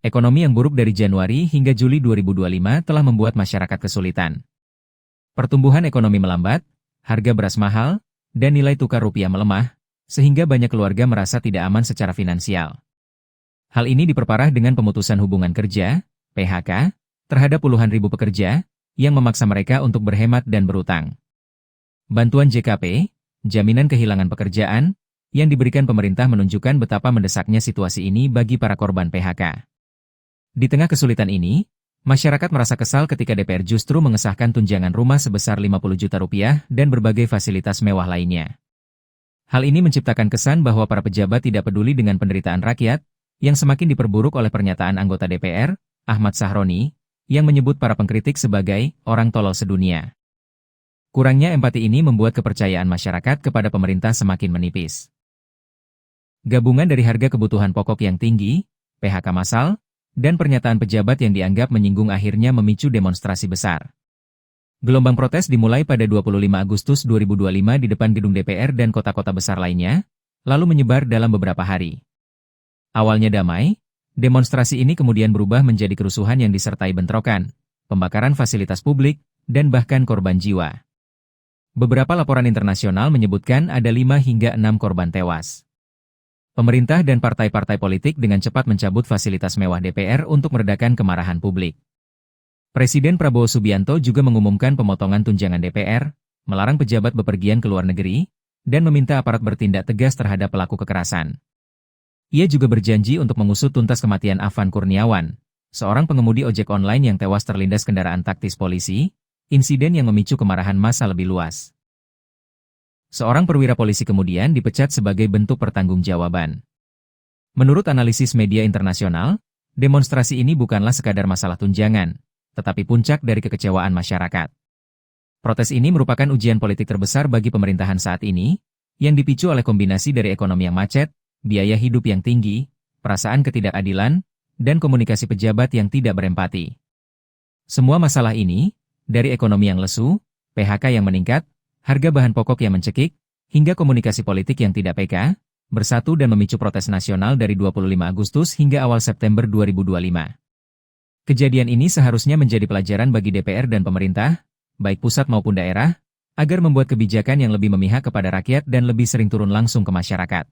Ekonomi yang buruk dari Januari hingga Juli 2025 telah membuat masyarakat kesulitan. Pertumbuhan ekonomi melambat, harga beras mahal, dan nilai tukar rupiah melemah, sehingga banyak keluarga merasa tidak aman secara finansial. Hal ini diperparah dengan pemutusan hubungan kerja, PHK, terhadap puluhan ribu pekerja, yang memaksa mereka untuk berhemat dan berutang. Bantuan JKP, jaminan kehilangan pekerjaan, yang diberikan pemerintah menunjukkan betapa mendesaknya situasi ini bagi para korban PHK. Di tengah kesulitan ini, masyarakat merasa kesal ketika DPR justru mengesahkan tunjangan rumah sebesar 50 juta rupiah dan berbagai fasilitas mewah lainnya. Hal ini menciptakan kesan bahwa para pejabat tidak peduli dengan penderitaan rakyat, yang semakin diperburuk oleh pernyataan anggota DPR, Ahmad Sahroni, yang menyebut para pengkritik sebagai orang tolol sedunia. Kurangnya empati ini membuat kepercayaan masyarakat kepada pemerintah semakin menipis. Gabungan dari harga kebutuhan pokok yang tinggi, PHK massal, dan pernyataan pejabat yang dianggap menyinggung akhirnya memicu demonstrasi besar. Gelombang protes dimulai pada 25 Agustus 2025 di depan gedung DPR dan kota-kota besar lainnya, lalu menyebar dalam beberapa hari. Awalnya damai, demonstrasi ini kemudian berubah menjadi kerusuhan yang disertai bentrokan, pembakaran fasilitas publik, dan bahkan korban jiwa. Beberapa laporan internasional menyebutkan ada 5 hingga 6 korban tewas. Pemerintah dan partai-partai politik dengan cepat mencabut fasilitas mewah DPR untuk meredakan kemarahan publik. Presiden Prabowo Subianto juga mengumumkan pemotongan tunjangan DPR, melarang pejabat bepergian ke luar negeri, dan meminta aparat bertindak tegas terhadap pelaku kekerasan. Ia juga berjanji untuk mengusut tuntas kematian Afan Kurniawan, seorang pengemudi ojek online yang tewas terlindas kendaraan taktis polisi, insiden yang memicu kemarahan massa lebih luas. Seorang perwira polisi kemudian dipecat sebagai bentuk pertanggungjawaban. Menurut analisis media internasional, demonstrasi ini bukanlah sekadar masalah tunjangan, tetapi puncak dari kekecewaan masyarakat. Protes ini merupakan ujian politik terbesar bagi pemerintahan saat ini, yang dipicu oleh kombinasi dari ekonomi yang macet, biaya hidup yang tinggi, perasaan ketidakadilan, dan komunikasi pejabat yang tidak berempati. Semua masalah ini, dari ekonomi yang lesu, PHK yang meningkat, harga bahan pokok yang mencekik, hingga komunikasi politik yang tidak peka, bersatu dan memicu protes nasional dari 25 Agustus hingga awal September 2025. Kejadian ini seharusnya menjadi pelajaran bagi DPR dan pemerintah, baik pusat maupun daerah, agar membuat kebijakan yang lebih memihak kepada rakyat dan lebih sering turun langsung ke masyarakat.